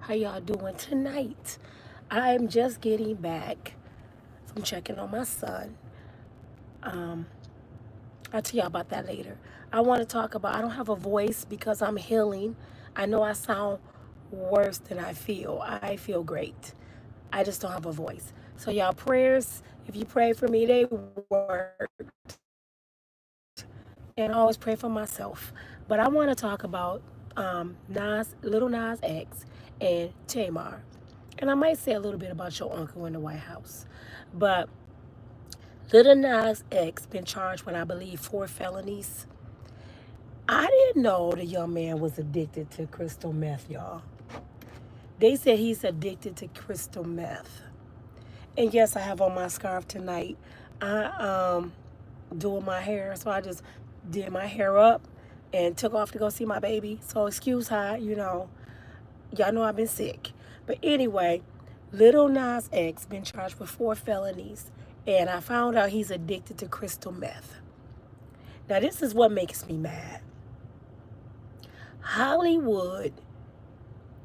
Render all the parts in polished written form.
How y'all doing tonight? I'm just getting back from checking on my son. Um, I'll tell y'all about that later. I want to talk about, I don't have a voice because I'm healing. I know I sound worse than I feel. I feel great. I just don't have a voice. So y'all prayers, if you pray for me, they work. And I always pray for myself. But I want to talk about Little Nas X and Tamar. And I might say a little bit about your uncle in the White House. But Little Nas X been charged with, I believe, 4 felonies. I didn't know the young man was addicted to crystal meth, y'all. They said he's addicted to crystal meth. And yes, I have on my scarf tonight. I doing my hair, so I just did my hair up and took off to go see my baby. So excuse how, y'all know I've been sick. But anyway, Little Nas X been charged with 4 felonies, and I found out he's addicted to crystal meth. Now this is what makes me mad. Hollywood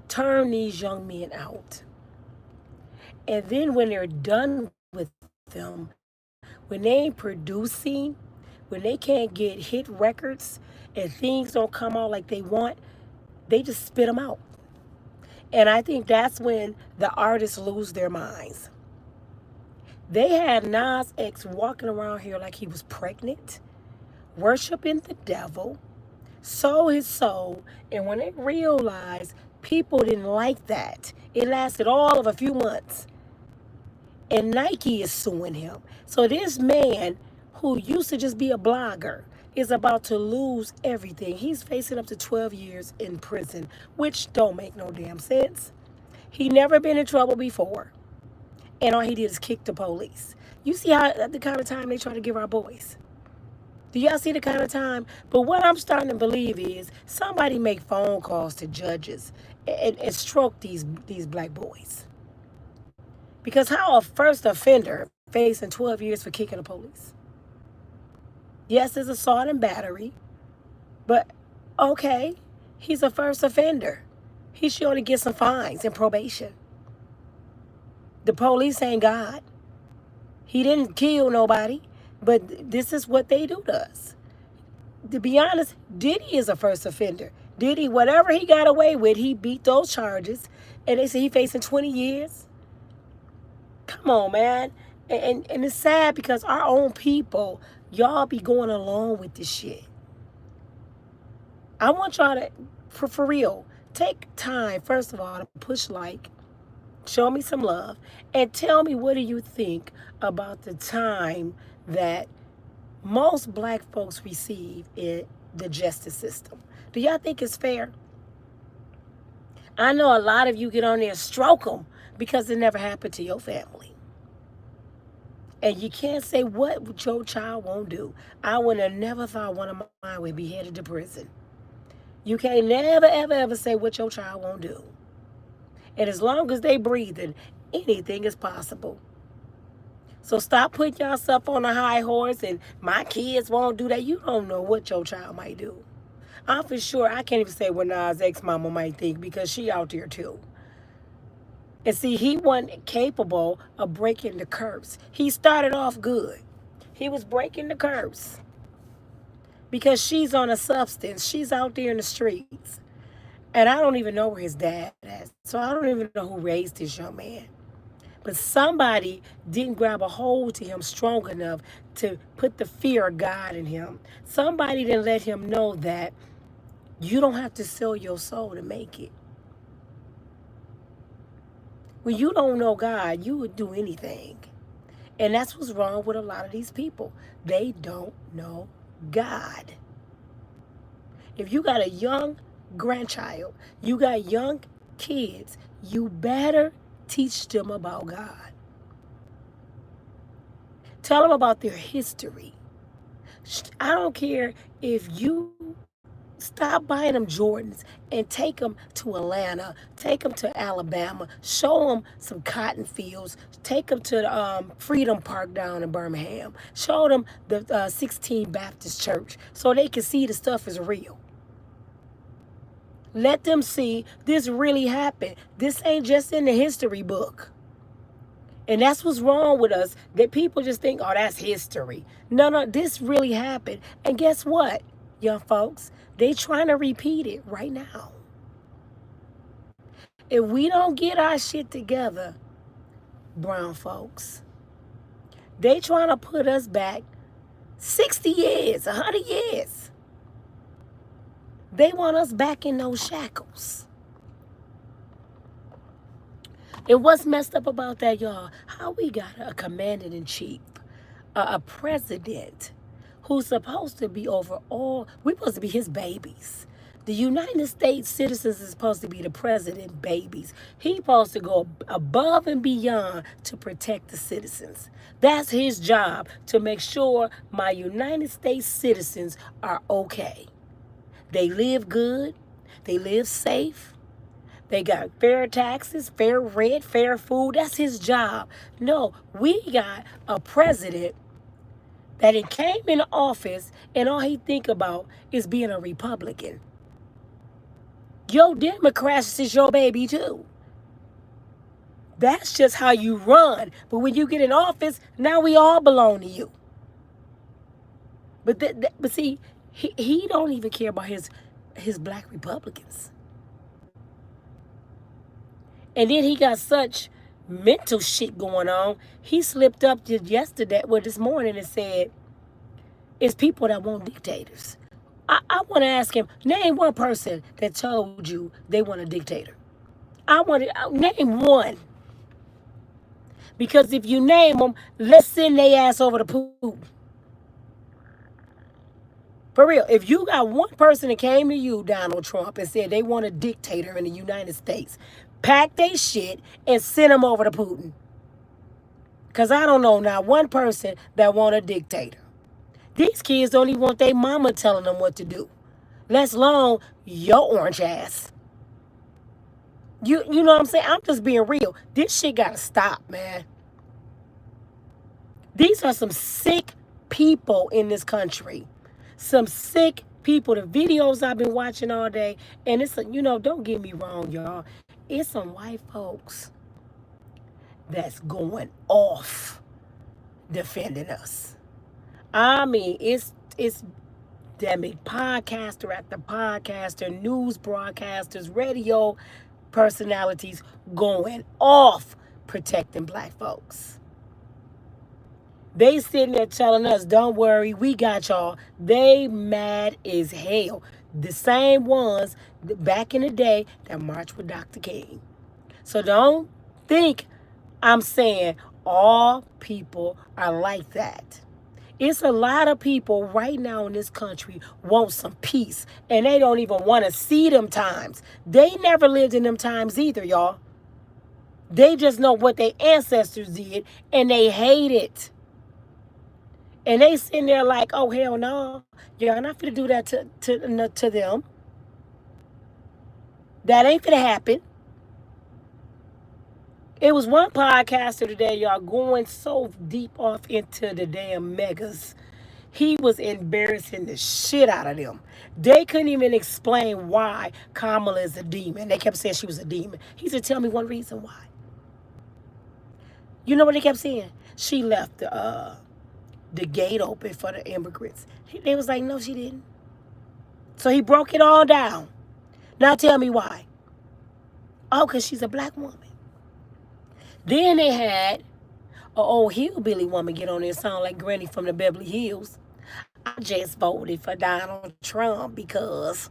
turned these young men out. And then when they're done with them, when they ain't producing, when they can't get hit records and things don't come out like they want, they just spit them out. And I think that's when the artists lose their minds. They had Nas X walking around here like he was pregnant, worshiping the devil, sold his soul, and when they realized people didn't like that, it lasted all of a few months. And Nike is suing him. So this man who used to just be a blogger is about to lose everything. He's facing up to 12 years in prison, which don't make no damn sense. He never been in trouble before. And all he did is kick the police. You see how the kind of time they try to give our boys. Do y'all see the kind of time? But what I'm starting to believe is somebody make phone calls to judges and stroke these black boys. Because how a first offender facing 12 years for kicking the police? Yes, it's assault and battery, but okay, he's a first offender. He should only get some fines and probation. The police ain't God. He didn't kill nobody, but this is what they do to us. To be honest, Diddy is a first offender. Diddy, whatever he got away with, he beat those charges, and they say he facing 20 years. Come on, man. And it's sad because our own people, y'all be going along with this shit. I want y'all to, for real, take time, first of all, to push like, show me some love, and tell me what do you think about the time that most black folks receive in the justice system. Do y'all think it's fair? I know a lot of you get on there and stroke them because it never happened to your family. And you can't say what your child won't do. I would have never thought one of mine would be headed to prison. You can't never, ever, ever say what your child won't do. And as long as they breathing, anything is possible. So stop putting yourself on a high horse and my kids won't do that. You don't know what your child might do. I'm for sure, I can't even say what Nas X mama might think because she out there too. And see, he wasn't capable of breaking the curse. He started off good. He was breaking the curse because she's on a substance. She's out there in the streets. And I don't even know where his dad is. So I don't even know who raised this young man. But somebody didn't grab a hold to him strong enough to put the fear of God in him. Somebody didn't let him know that you don't have to sell your soul to make it. When you don't know God, you would do anything. And that's what's wrong with a lot of these people. They don't know God. If you got a young grandchild, you got young kids, you better teach them about God. Tell them about their history. I don't care if you stop buying them Jordans and take them to Atlanta, take them to Alabama, show them some cotton fields, take them to the Freedom Park down in Birmingham, show them the 16 Baptist Church so they can see the stuff is real. Let them see this really happened. This ain't just in the history book. And that's what's wrong with us, that people just think, oh, that's history. No, no, this really happened. And guess what, young folks? They trying to repeat it right now. If we don't get our shit together, brown folks, they trying to put us back 60 years, 100 years. They want us back in those shackles. And what's messed up about that, y'all? How we got a commander-in-chief, a president who's supposed to be over all, we're supposed to be his babies. The United States citizens is supposed to be the president babies. He's supposed to go above and beyond to protect the citizens. That's his job, to make sure my United States citizens are okay. They live good. They live safe. They got fair taxes, fair rent, fair food. That's his job. No, we got a president that it came in office and all he think about is being a Republican. Your Democrats is your baby too. That's just how you run. But when you get in office, now we all belong to you. But see, he don't even care about his black Republicans. And then he got such mental shit going on. He slipped up just yesterday, well, this morning, and said, it's people that want dictators. I want to ask him, name one person that told you they want a dictator. I want to name one. Because if you name them, let's send their ass over the poop. For real, if you got one person that came to you, Donald Trump, and said they want a dictator in the United States, pack their shit and send them over to Putin. Because I don't know not one person that want a dictator. These kids don't even want their mama telling them what to do. Let alone your orange ass. You know what I'm saying? I'm just being real. This shit got to stop, man. These are some sick people in this country. Some sick people. The videos I've been watching all day. And it's, don't get me wrong, y'all. It's some white folks that's going off defending us. I mean, it's damn it, podcaster after podcaster, news broadcasters, radio personalities going off protecting black folks. They sitting there telling us, don't worry, we got y'all. They mad as hell. The same ones back in the day that marched with Dr. King. So don't think I'm saying all people are like that. It's a lot of people right now in this country want some peace, and they don't even want to see them times. They never lived in them times either, y'all. They just know what their ancestors did, and they hate it. And they sitting there like, oh, hell no. Y'all not finna do that to them. That ain't finna happen. It was one podcaster today, y'all, going so deep off into the damn megas. He was embarrassing the shit out of them. They couldn't even explain why Kamala is a demon. They kept saying she was a demon. He said, tell me one reason why. You know what they kept saying? She left the gate open for the immigrants. They was like, no, she didn't. So he broke it all down. Now tell me why. Oh, because she's a black woman. Then they had an old hillbilly woman get on there and sound like Granny from the Beverly Hills. I just voted for Donald Trump because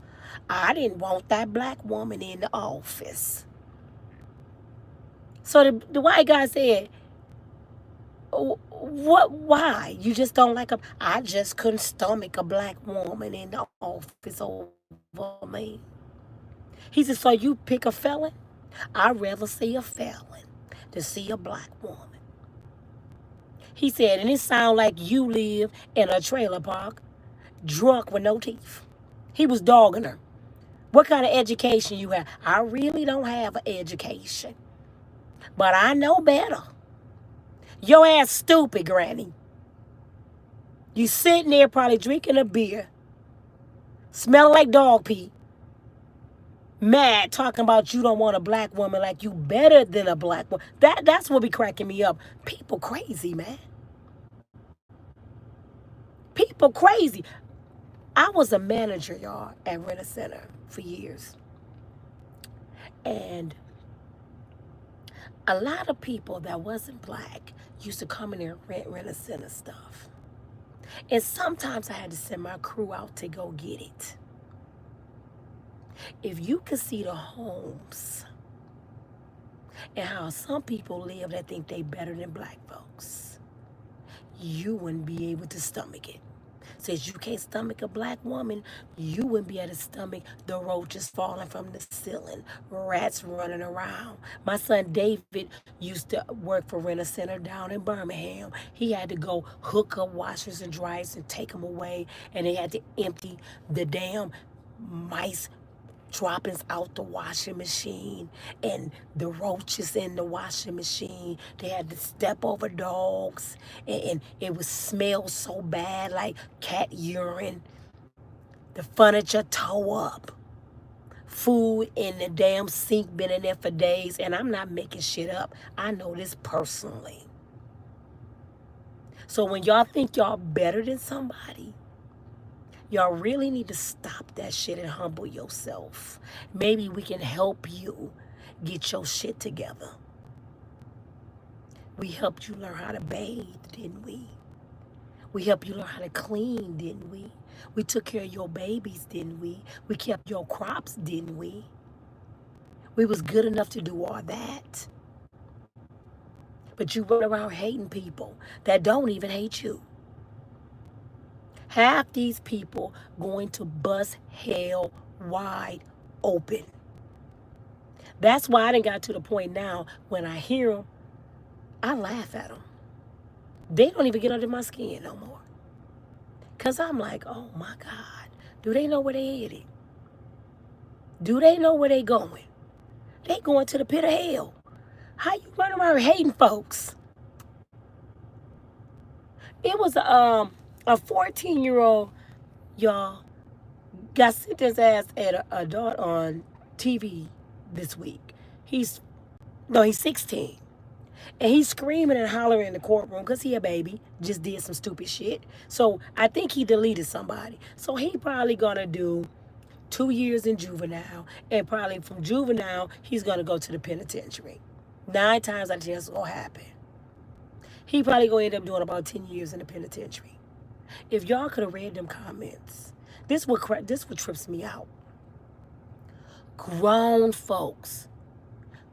I didn't want that black woman in the office. So the white guy said, what? Why? You just don't like her? I just couldn't stomach a black woman in the office over me. He said, so you pick a felon? I'd rather see a felon to see a black woman. He said, and it sounds like you live in a trailer park, drunk with no teeth. He was dogging her. What kind of education you have? I really don't have an education, but I know better. Your ass stupid, Granny. You sitting there probably drinking a beer, smelling like dog pee, Mad talking about you don't want a black woman like you better than a black woman. That's what be cracking me up. People crazy, man. People crazy. I was a manager, y'all, at Rent a Center for years. And a lot of people that wasn't black used to come in there and rent a center stuff. And sometimes I had to send my crew out to go get it. If you could see the homes and how some people live that think they better than black folks, you wouldn't be able to stomach it. Since you can't stomach a black woman, you wouldn't be able to stomach the roaches falling from the ceiling, rats running around. My son David used to work for Rent a Center down in Birmingham. He had to go hook up washers and dryers and take them away, and they had to empty the damn mice droppings out the washing machine and the roaches in the washing machine. They had to step over dogs, and it would smell so bad like cat urine. The furniture tore up. Food in the damn sink been in there for days, and I'm not making shit up. I know this personally. So when y'all think y'all better than somebody, y'all really need to stop that shit and humble yourself. Maybe we can help you get your shit together. We helped you learn how to bathe, didn't we? We helped you learn how to clean, didn't we? We took care of your babies, didn't we? We kept your crops, didn't we? We was good enough to do all that. But you run around hating people that don't even hate you. Half these people going to bust hell wide open. That's why I done got to the point now when I hear them, I laugh at them. They don't even get under my skin no more. Because I'm like, oh my God, do they know where they headed? Do they know where they going? They going to the pit of hell. How you run around hating folks? It was a 14-year-old, y'all, got sent his ass at a adult on TV this week. He's 16. And he's screaming and hollering in the courtroom because he a baby, just did some stupid shit. So I think he deleted somebody. So he probably gonna do 2 years in juvenile, and probably from juvenile, he's gonna go to the penitentiary. 9 times out of 10, it's gonna happen. He probably gonna end up doing about 10 years in the penitentiary. If y'all could have read them comments, this what trips me out. Grown folks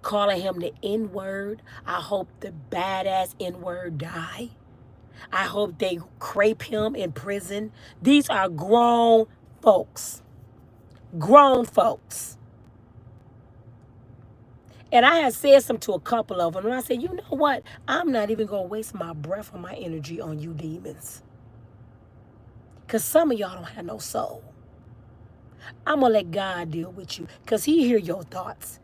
calling him the N-word. I hope the badass N-word die. I hope they crepe him in prison. These are grown folks. Grown folks. And I had said something to a couple of them, and I said, you know what? I'm not even going to waste my breath or my energy on you demons. Because some of y'all don't have no soul. I'm going to let God deal with you, because he hear your thoughts.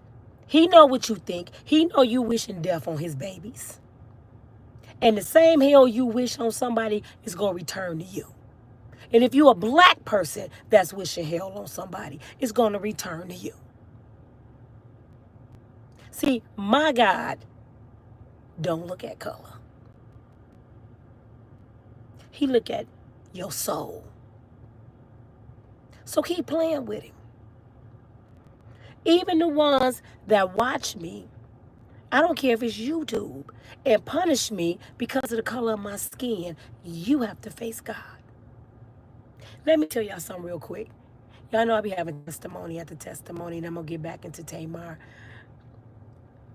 He know what you think. He know you wishing death on his babies. And the same hell you wish on somebody is going to return to you. And if you a black person that's wishing hell on somebody, it's going to return to you. See, my God don't look at color. He look at your soul. So keep playing with him. Even the ones that watch me, I don't care if it's YouTube, and punish me because of the color of my skin, you have to face God. Let me tell y'all something real quick. Y'all know I be having testimony after testimony, and I'm going to get back into Tamar.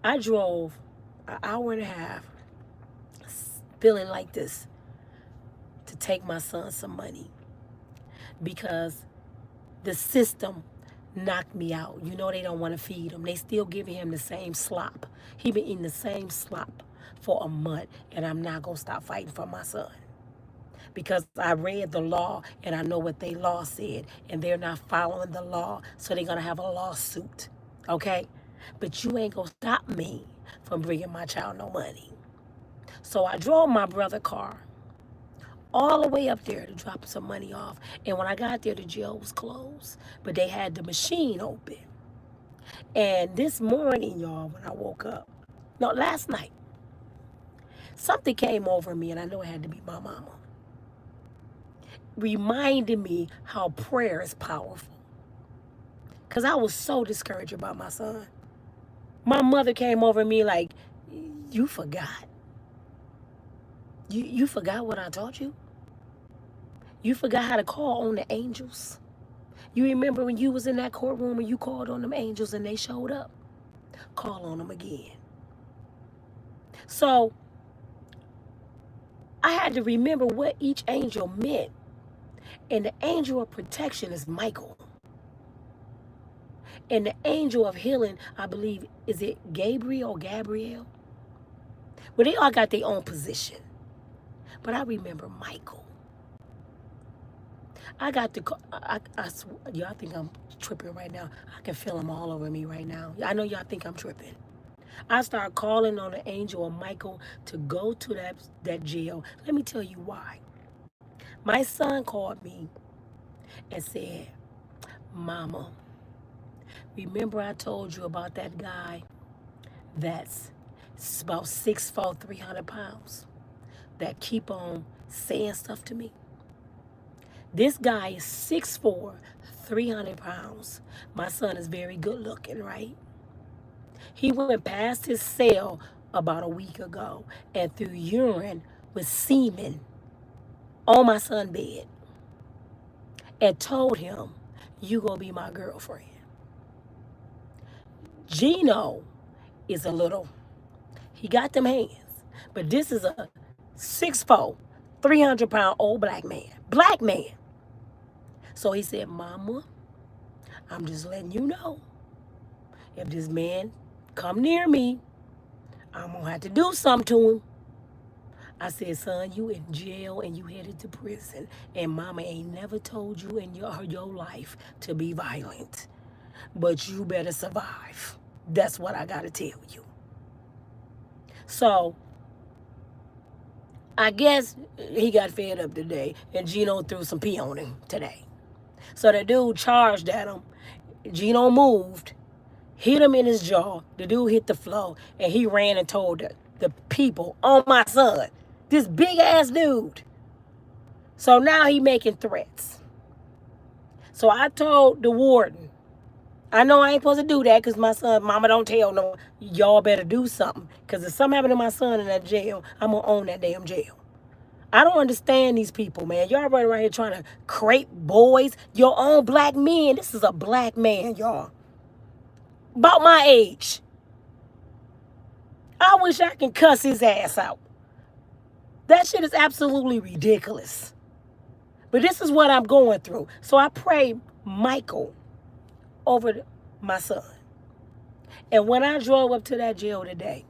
I drove an hour and a half feeling like this to take my son some money because the system knocked me out. You know they don't want to feed him. They still giving him the same slop. He been eating the same slop for a month, and I'm not going to stop fighting for my son. Because I read the law, and I know what they law said, and they're not following the law, so they're going to have a lawsuit, okay? But you ain't going to stop me from bringing my child no money. So I drove my brother's car all the way up there to drop some money off. And when I got there, the jail was closed, but they had the machine open. And this morning, y'all, when I woke up, no, last night, something came over me, and I know it had to be my mama. Reminded me how prayer is powerful. Because I was so discouraged about my son. My mother came over me like, you forgot. You forgot what I taught you? You forgot how to call on the angels? You remember when you was in that courtroom and you called on them angels and they showed up? Call on them again. So I had to remember what each angel meant. And the angel of protection is Michael. And the angel of healing, I believe, is it Gabriel or Gabriel? Well, they all got their own position. But I remember Michael. I got to, y'all think I'm tripping right now. I can feel them all over me right now. I know y'all think I'm tripping. I started calling on the angel of Michael to go to that jail. Let me tell you why. My son called me and said, Mama, remember I told you about that guy that's about 6'4", 300 pounds that keep on saying stuff to me? This guy is 6'4", 300 pounds. My son is very good looking, right? He went past his cell about a week ago and threw urine with semen on my son's bed and told him, you gonna be my girlfriend. Gino is a little, he got them hands, but this is a 6'4", 300-pound old black man. Black man. So he said, Mama, I'm just letting you know, if this man come near me, I'm going to have to do something to him. I said, son, you in jail and you headed to prison. And mama ain't never told you in your life to be violent. But you better survive. That's what I got to tell you. So, I guess he got fed up today. And Gino threw some pee on him today. So the dude charged at him. Gino moved, hit him in his jaw. The dude hit the floor. And he ran and told the people on my son. This big ass dude. So now he making threats. So I told the warden, I know I ain't supposed to do that because my son, mama don't tell no, y'all better do something. Because if something happened to my son in that jail, I'm going to own that damn jail. I don't understand these people, man. Y'all running around here trying to create boys, your own black men. This is a black man, y'all. About my age. I wish I can cuss his ass out. That shit is absolutely ridiculous. But this is what I'm going through. So I prayed Michael over my son. And when I drove up to that jail today,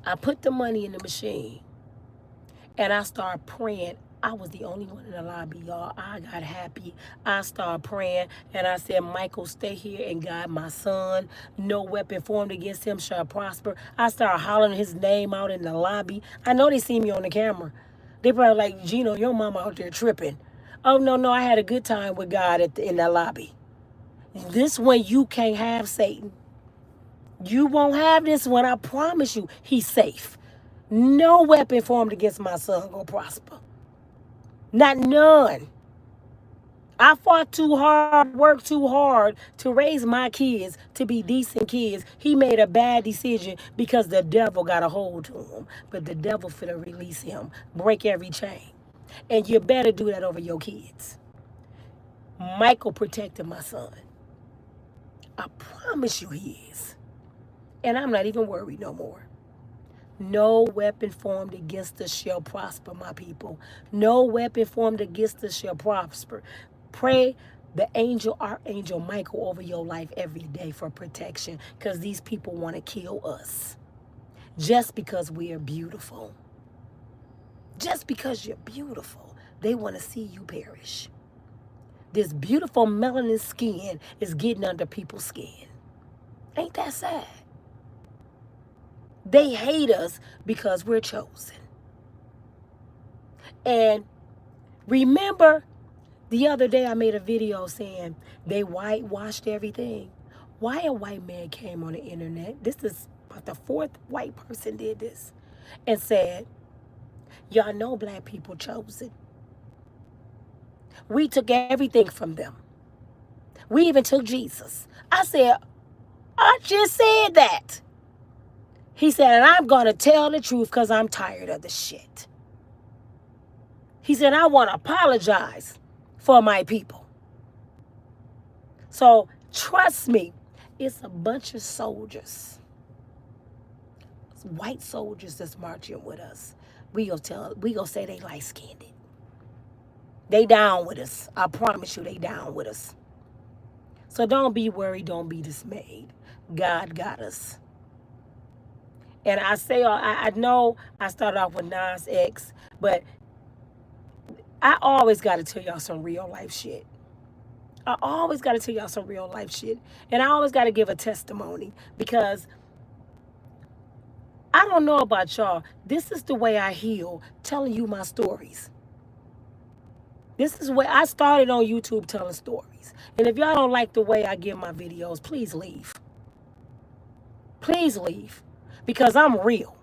I put the money in the machine and I started praying. I was the only one in the lobby, y'all. I got happy. I started praying and I said, Michael, stay here and guide my son. No weapon formed against him shall prosper. I started hollering his name out in the lobby. I know they see me on the camera. They probably like, Gino, your mama out there tripping. Oh, no, I had a good time with God in the lobby. This one you can't have, Satan. You won't have this one. I promise you, he's safe. No weapon formed against my son gonna prosper. Not none. I fought too hard, worked too hard to raise my kids to be decent kids. He made a bad decision because the devil got a hold to him. But the devil finna release him, break every chain. And you better do that over your kids. Michael protected my son. I promise you he is. And I'm not even worried no more. No weapon formed against us shall prosper, my people. No weapon formed against us shall prosper. Pray the Archangel Michael over your life every day for protection because these people want to kill us just because we are beautiful. Just because you're beautiful, they want to see you perish. This beautiful melanin skin is getting under people's skin. Ain't that sad? They hate us because we're chosen. And remember, the other day I made a video saying they whitewashed everything. Why a white man came on the internet, this is about the fourth white person did this, and said, y'all know black people chose it. We took everything from them. We even took Jesus. I said, I just said that. He said, and I'm going to tell the truth because I'm tired of the shit. He said, I want to apologize for my people. So trust me, it's a bunch of soldiers, white soldiers that's marching with us. We gonna say they light-skinned. They down with us. I promise you they down with us. So don't be worried, don't be dismayed. God got us. And I know I started off with Nas X, but I always got to tell y'all some real life shit. I always got to tell y'all some real life shit. And I always got to give a testimony because I don't know about y'all. This is the way I heal, telling you my stories. This is where I started on YouTube telling stories. And if y'all don't like the way I give my videos, please leave. Please leave. Because I'm real.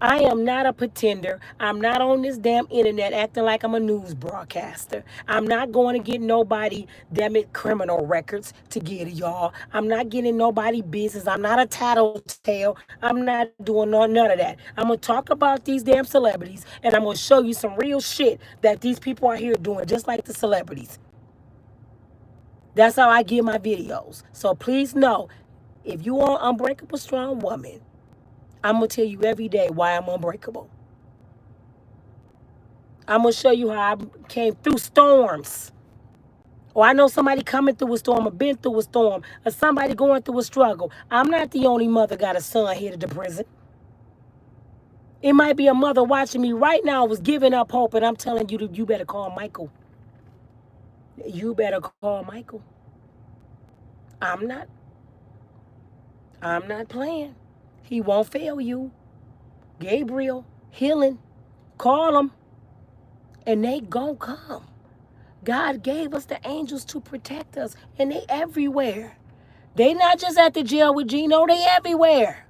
I am not a pretender. I'm not on this damn internet acting like I'm a news broadcaster. I'm not going to get nobody, damn it, criminal records to get to y'all. I'm not getting nobody business. I'm not a tattletale. I'm not doing none of that. I'm going to talk about these damn celebrities and I'm going to show you some real shit that these people are here doing, just like the celebrities. That's how I give my videos. So please know, if you want Unbreakable Strong Woman, I'm going to tell you every day why I'm unbreakable. I'm going to show you how I came through storms. Or I know somebody coming through a storm or been through a storm or somebody going through a struggle. I'm not the only mother got a son headed to prison. It might be a mother watching me right now was giving up hope, and I'm telling you, you better call Michael. You better call Michael. I'm not playing. He won't fail you. Gabriel, healing, call them, and they gon' come. God gave us the angels to protect us, and they everywhere. They not just at the jail with Gino, they everywhere.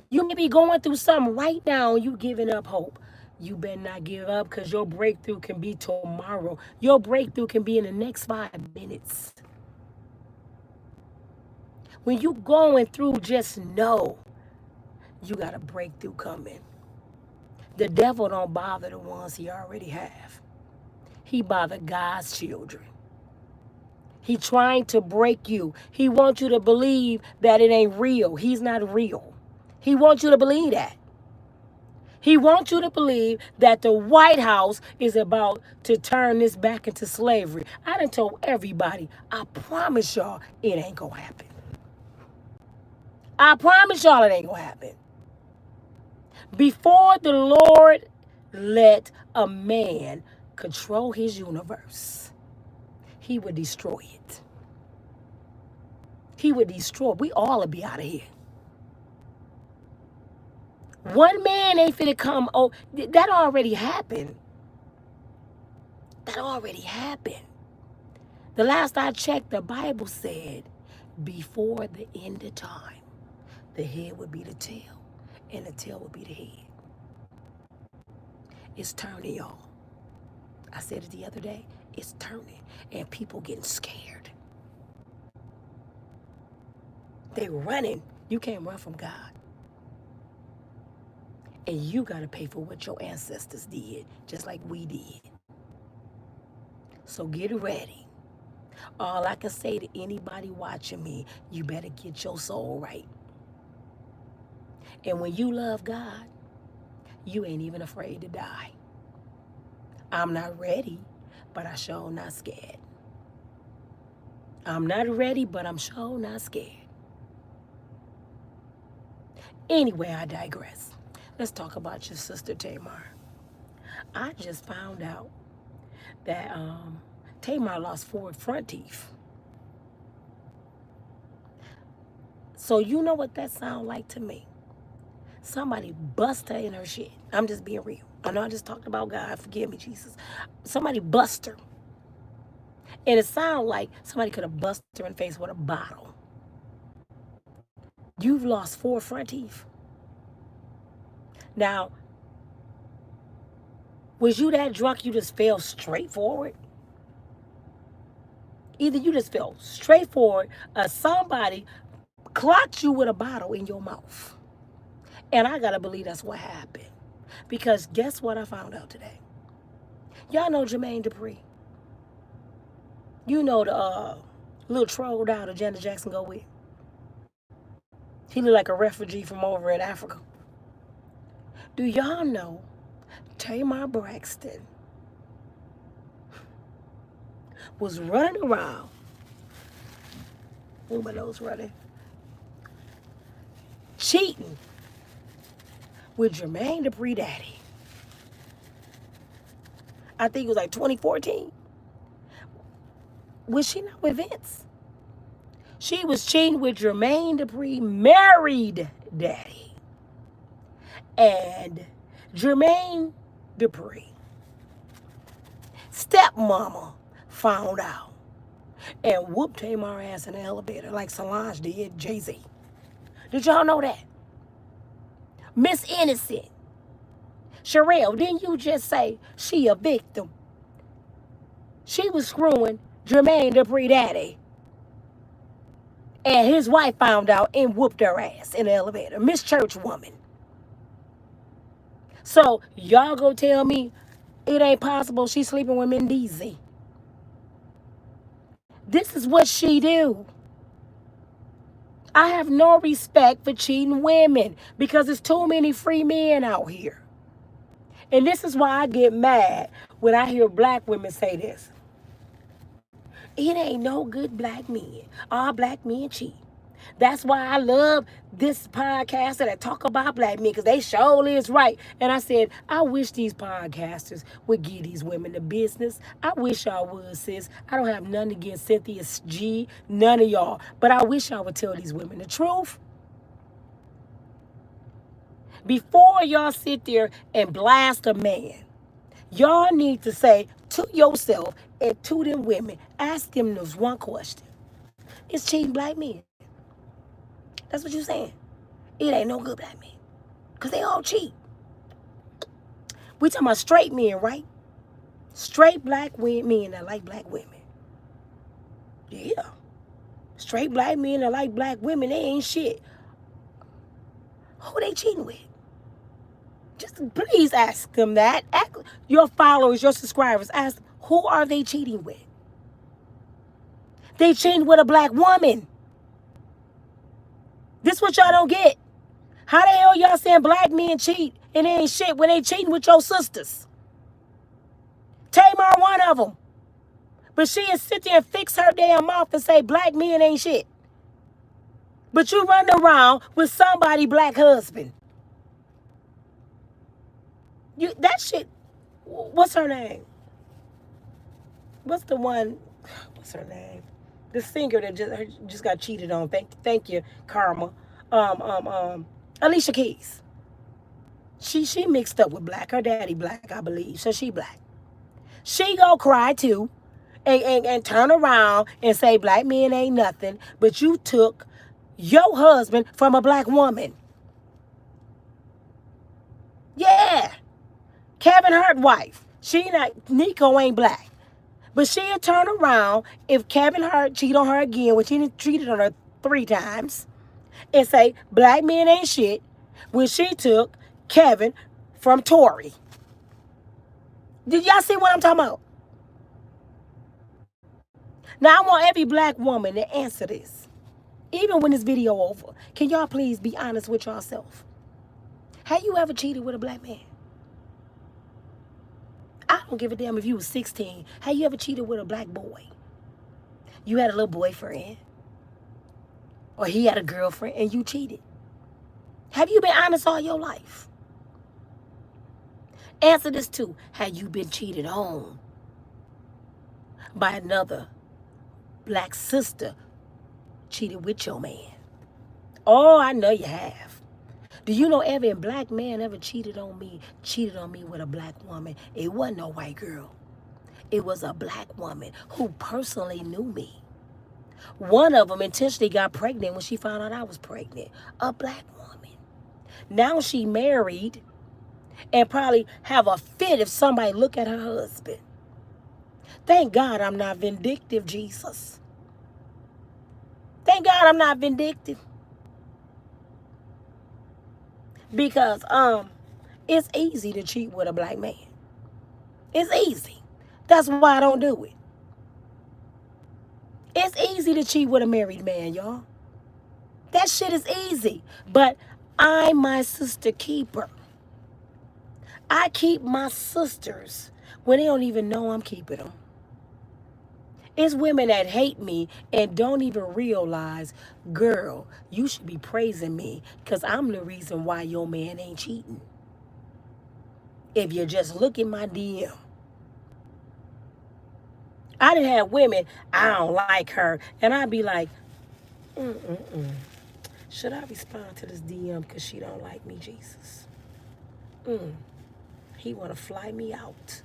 You may be going through something right now, you giving up hope. You better not give up because your breakthrough can be tomorrow. Your breakthrough can be in the next 5 minutes. When you going through, just know you got a breakthrough coming. The devil don't bother the ones he already have. He bother God's children. He trying to break you. He wants you to believe that it ain't real. He's not real. He wants you to believe that. He wants you to believe that the White House is about to turn this back into slavery. I done told everybody, I promise y'all it ain't gonna happen. I promise y'all it ain't gonna happen. Before the Lord let a man control his universe, he would destroy it. He would destroy. We all would be out of here. One man ain't finna come. Oh, that already happened. That already happened. The last I checked, the Bible said, before the end of time, the head would be the tail, and the tail would be the head. It's turning, y'all. I said it the other day. It's turning, and people getting scared. They running. You can't run from God. And you got to pay for what your ancestors did, just like we did. So get ready. All I can say to anybody watching me, you better get your soul right. And when you love God, you ain't even afraid to die. I'm not ready, but I sure not scared. I'm not ready, but I'm sure not scared. Anyway, I digress. Let's talk about your sister Tamar. I just found out that Tamar lost 4 front teeth. So you know what that sounds like to me? Somebody bust her in her shit. I'm just being real. I know I just talked about God. Forgive me, Jesus. Somebody bust her. And it sounded like somebody could have busted her in the face with a bottle. You've lost 4 front teeth. Now, was you that drunk you just fell straight forward? Either you just fell straight forward or somebody clocked you with a bottle in your mouth. And I gotta believe that's what happened. Because guess what I found out today? Y'all know Jermaine Dupri. You know the little troll down that Janet Jackson go with. He look like a refugee from over in Africa. Do y'all know Tamar Braxton was running around? Oh, my nose running. Cheating with Jermaine Dupri daddy. I think it was like 2014. Was she not with Vince? She was cheating with Jermaine Dupri married daddy. And Jermaine Dupri stepmama found out and whooped Tamar ass in the elevator like Solange did Jay-Z. Did y'all know that? Miss Innocent. Sherelle, didn't you just say she a victim? She was screwing Jermaine Dupri daddy. And his wife found out and whooped her ass in the elevator. Miss Church woman. So y'all go tell me it ain't possible she's sleeping with Mendeezy. This is what she do. I have no respect for cheating women because there's too many free men out here. And this is why I get mad when I hear black women say this. It ain't no good black men. All black men cheat. That's why I love this podcast that talk about black men, because they surely is right. And I said, I wish these podcasters would give these women the business. I wish y'all would, sis. I don't have nothing against Cynthia G, none of y'all. But I wish y'all would tell these women the truth. Before y'all sit there and blast a man, y'all need to say to yourself and to them women, ask them this one question. Is cheating black men? That's what you're saying. It ain't no good black men. Because they all cheat. We talking about straight men, right? Straight black men that like black women. Yeah. Straight black men that like black women, they ain't shit. Who they cheating with? Just please ask them that. Ask your followers, your subscribers, ask them, who are they cheating with? They cheating with a black woman. This what y'all don't get. How the hell y'all saying black men cheat and they ain't shit when they cheating with your sisters? Tamar one of them. But she'll sit there and fix her damn mouth and say black men ain't shit. But you run around with somebody black husband. That shit, what's her name? What's the one, what's her name? The singer that just got cheated on. Thank you, Karma. Alicia Keys. She mixed up with black. Her daddy black, I believe. So she black. She go cry too, and turn around and say black men ain't nothing. But you took your husband from a black woman. Yeah. Kevin Hart wife. She not, Nico ain't black. But she'll turn around if Kevin Hart cheat on her again, which he cheated on her 3 times, and say black men ain't shit when she took Kevin from Tory. Did y'all see what I'm talking about? Now I want every black woman to answer this. Even when this video over, can y'all please be honest with yourself? Have you ever cheated with a black man? I don't give a damn if you was 16. Have you ever cheated with a black boy? You had a little boyfriend. Or he had a girlfriend and you cheated. Have you been honest all your life? Answer this too. Have you been cheated on by another black sister cheated with your man? Oh, I know you have. Do you know every black man ever cheated on me with a black woman? It wasn't no white girl. It was a black woman who personally knew me. One of them intentionally got pregnant when she found out I was pregnant. A black woman. Now she married and probably have a fit if somebody look at her husband. Thank God I'm not vindictive, Jesus. Thank God I'm not vindictive. Because it's easy to cheat with a black man. It's easy. That's why I don't do it. It's easy to cheat with a married man, y'all. That shit is easy. But I'm my sister keeper. I keep my sisters when they don't even know I'm keeping them. It's women that hate me and don't even realize, girl, you should be praising me because I'm the reason why your man ain't cheating. If you just look at my DM. I done had women, I don't like her. And I'd be like, should I respond to this DM because she don't like me, Jesus? He want to fly me out.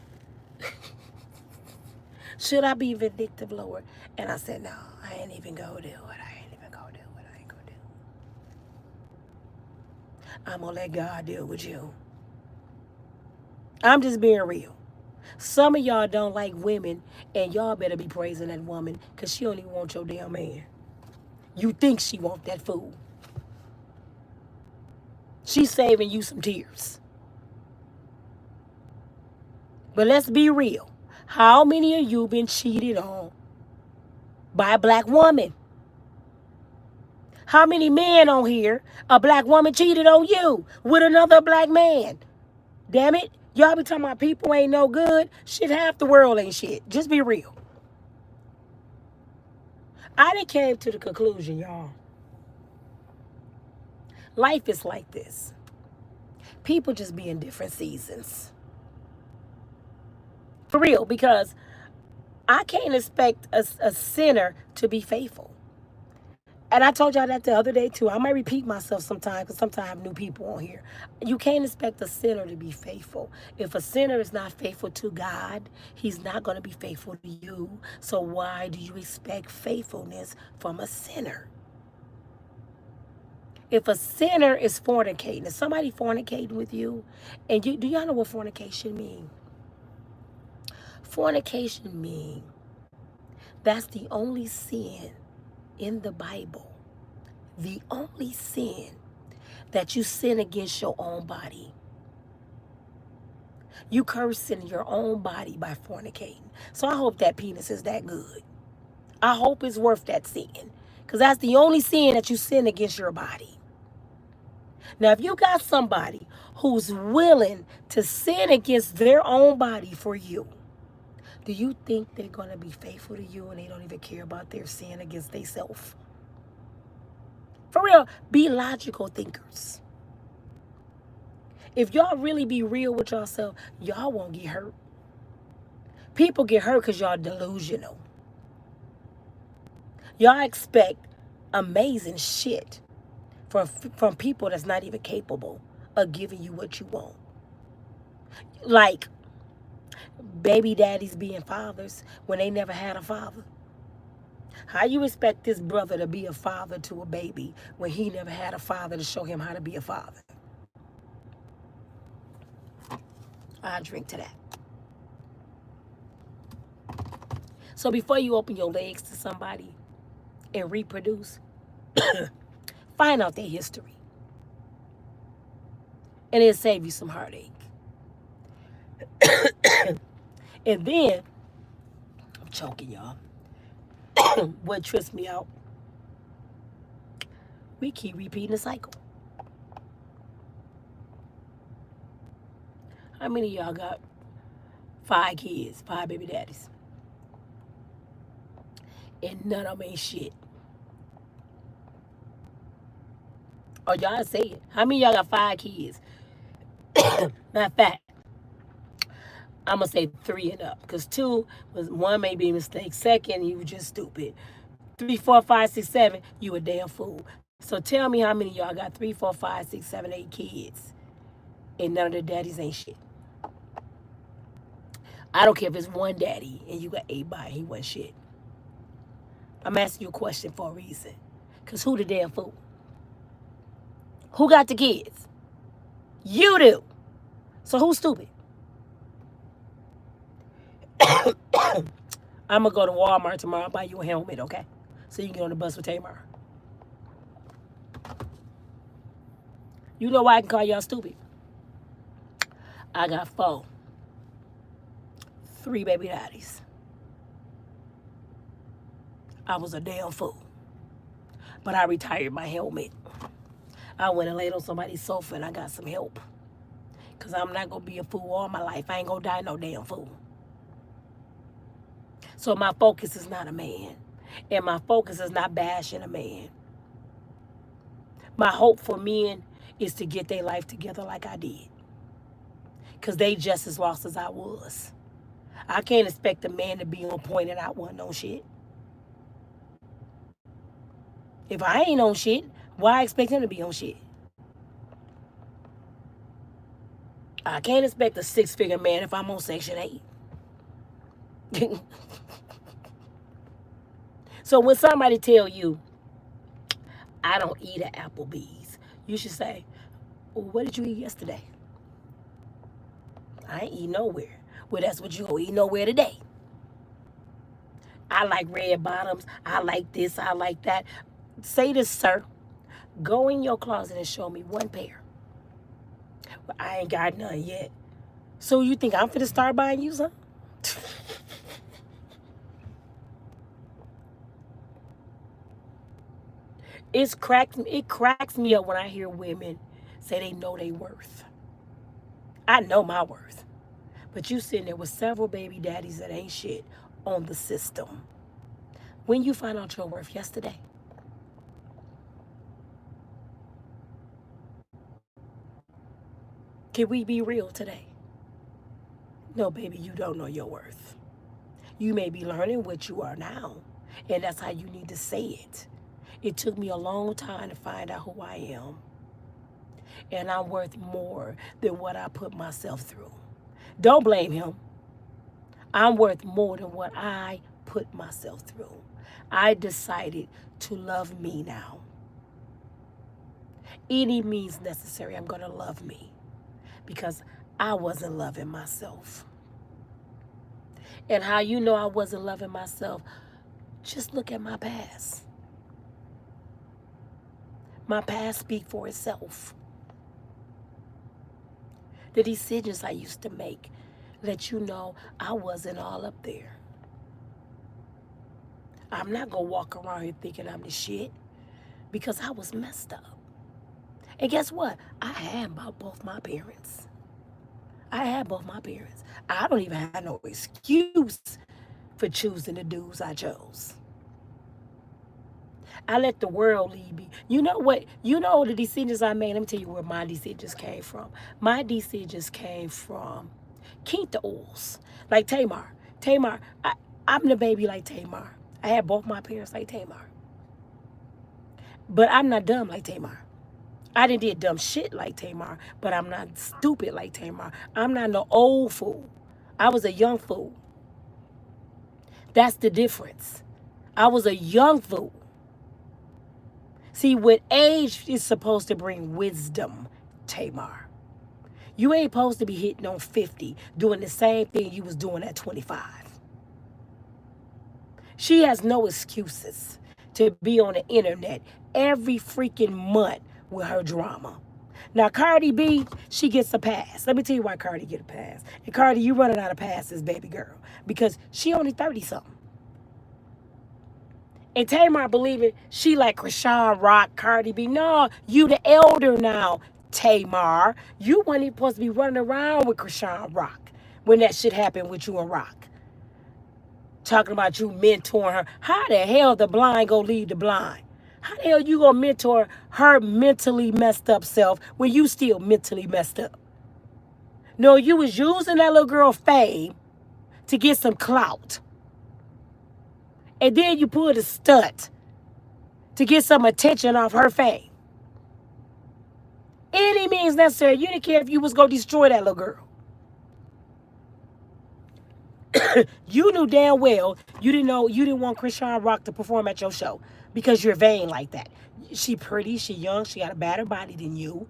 Should I be vindictive, Lord? And I said, no, I ain't even go do it. I ain't even go do what I ain't gonna do. I'm gonna let God deal with you. I'm just being real. Some of y'all don't like women, and y'all better be praising that woman because she only wants your damn man. You think she want that fool. She's saving you some tears. But let's be real. How many of you been cheated on by a black woman? How many men on here, a black woman cheated on you with another black man? Damn it. Y'all be talking about people ain't no good. Shit, half the world ain't shit. Just be real. I done came to the conclusion, y'all. Life is like this. People just be in different seasons. For real, because I can't expect a sinner to be faithful. And I told y'all that the other day too. I might repeat myself sometimes because sometimes I have new people on here. You can't expect a sinner to be faithful. If a sinner is not faithful to God, he's not going to be faithful to you. So why do you expect faithfulness from a sinner? If a sinner is fornicating, is somebody fornicating with you? And do y'all know what fornication means? Fornication means that's the only sin in the Bible. The only sin that you sin against your own body. You cursing your own body by fornicating. So I hope that penis is that good. I hope it's worth that sin. Because that's the only sin that you sin against your body. Now, if you got somebody who's willing to sin against their own body for you, do you think they're going to be faithful to you and they don't even care about their sin against themselves? For real, be logical thinkers. If y'all really be real with yourself, y'all won't get hurt. People get hurt because y'all delusional. Y'all expect amazing shit from people that's not even capable of giving you what you want. Like baby daddies being fathers when they never had a father. How you expect this brother to be a father to a baby when he never had a father to show him how to be a father? I drink to that. So before you open your legs to somebody and reproduce, find out their history. And it'll save you some heartache. And then, I'm choking, y'all. What trips me out, we keep repeating the cycle. How many of y'all got 5 kids, 5 baby daddies? And none of them ain't shit. Or y'all say it. How many of y'all got 5 kids? Matter of fact, I'm going to say 3 and up. Because 2, one may be a mistake. Second, you were just stupid. 3, 4, 5, 6, 7, you a damn fool. So tell me how many of y'all got 3, 4, 5, 6, 7, 8 kids. And none of the daddies ain't shit. I don't care if it's one daddy and you got 8 by he wasn't shit. I'm asking you a question for a reason. Because who the damn fool? Who got the kids? You do. So who's stupid? I'm going to go to Walmart tomorrow and buy you a helmet, okay? So you can get on the bus with Tamar. You know why I can call y'all stupid? I got 4. 3 baby daddies. I was a damn fool. But I retired my helmet. I went and laid on somebody's sofa and I got some help. Because I'm not going to be a fool all my life. I ain't going to die no damn fool. So my focus is not a man. And my focus is not bashing a man. My hope for men is to get their life together like I did. Because they just as lost as I was. I can't expect a man to be on point and I wasn't on shit. If I ain't on shit, why expect him to be on shit? I can't expect a 6-figure man if I'm on Section 8. So when somebody tell you, I don't eat at Applebee's, you should say, well, what did you eat yesterday? I ain't eat nowhere. Well, that's what you gonna eat nowhere today. I like red bottoms. I like this. I like that. Say this, sir. Go in your closet and show me one pair. But I ain't got none yet. So you think I'm finna start buying you some? It cracks me up when I hear women say they know their worth. I know my worth. But you sitting there with several baby daddies that ain't shit on the system. When you find out your worth? Yesterday. Can we be real today? No, baby, you don't know your worth. You may be learning what you are now, and that's how you need to say it. It took me a long time to find out who I am, and I'm worth more than what I put myself through. Don't blame him. I'm worth more than what I put myself through. I decided to love me now. Any means necessary, I'm going to love me because I wasn't loving myself. And how you know I wasn't loving myself? Just look at my past. My past speaks for itself. The decisions I used to make let you know I wasn't all up there. I'm not going to walk around here thinking I'm the shit because I was messed up. And guess what? I had both my parents. I had both my parents. I don't even have no excuse for choosing the dudes I chose. I let the world lead me. You know what? You know the decisions I made. Let me tell you where my decisions came from. My decisions came from keep the oils. Like Tamar. I'm the baby like Tamar. I had both my parents like Tamar. But I'm not dumb like Tamar. I didn't did dumb shit like Tamar, but I'm not stupid like Tamar. I'm not no old fool. I was a young fool. That's the difference. I was a young fool. See, with age is supposed to bring wisdom, Tamar. You ain't supposed to be hitting on 50, doing the same thing you was doing at 25. She has no excuses to be on the internet every freaking month with her drama. Now, Cardi B, she gets a pass. Let me tell you why Cardi get a pass. And Cardi, you running out of passes, baby girl, because she only 30-something. And Tamar believing she like Krishan Rock, Cardi B. No, you the elder now, Tamar. You weren't even supposed to be running around with Krishan Rock when that shit happened with you and Rock. Talking about you mentoring her. How the hell the blind go lead the blind? How the hell you gonna mentor her mentally messed up self when you still mentally messed up? No, you was using that little girl fame to get some clout. And then you pulled a stunt to get some attention off her fame. Any means necessary. You didn't care if you was gonna destroy that little girl. You knew damn well you didn't want Krishan Rock to perform at your show because you're vain like that. She pretty, she young, she got a better body than you.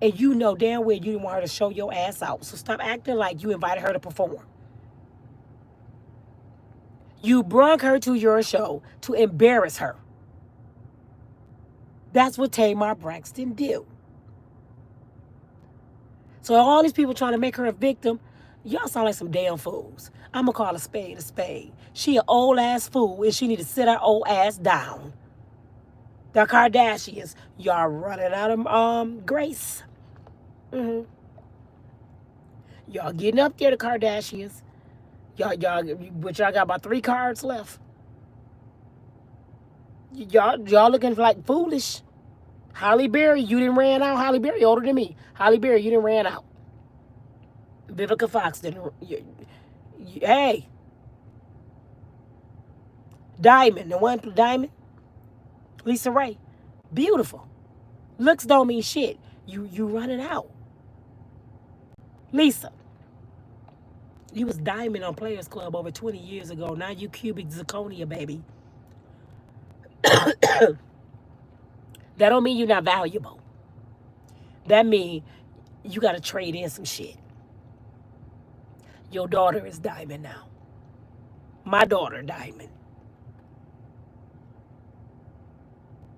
And you know damn well you didn't want her to show your ass out. So stop acting like you invited her to perform. You brung her to your show to embarrass her. That's what Tamar Braxton did. So all these people trying to make her a victim, y'all sound like some damn fools. I'm going to call a spade a spade. She an old ass fool and she need to sit her old ass down. The Kardashians, y'all running out of grace. Mm-hmm. Y'all getting up there, the Kardashians. But y'all got about 3 cards left. Y'all looking like foolish. Holly Berry, you didn't ran out. Holly Berry older than me. Holly Berry, you didn't ran out. Vivica Fox didn't. Hey, Diamond, the one Diamond, Lisa Ray, beautiful. Looks don't mean shit. You running out. Lisa, you was Diamond on Players Club over 20 years ago. Now you cubic zirconia, baby. That don't mean you're not valuable. That mean you got to trade in some shit. Your daughter is Diamond now. My daughter, Diamond.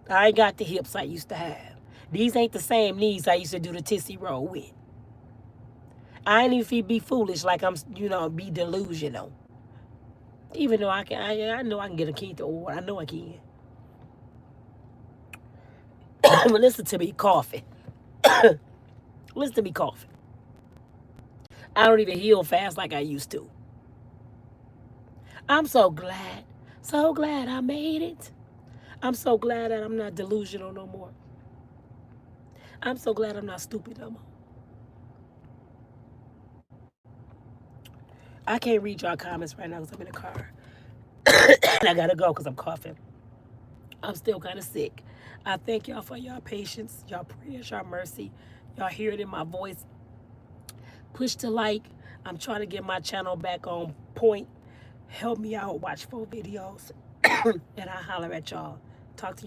I ain't got the hips I used to have. These ain't the same knees I used to do the tissy roll with. I ain't even be foolish like I'm, be delusional. Even though I know I can get a key to award. I know I can. But listen to me coughing. Listen to me coughing. I don't even heal fast like I used to. I'm so glad I made it. I'm so glad that I'm not delusional no more. I'm so glad I'm not stupid no more. I can't read y'all comments right now because I'm in the car. And I gotta go because I'm coughing. I'm still kind of sick. I thank y'all for y'all patience, y'all prayers, y'all mercy. Y'all hear it in my voice. Push the like. I'm trying to get my channel back on point. Help me out. Watch 4 videos. And I'll holler at y'all. Talk to you.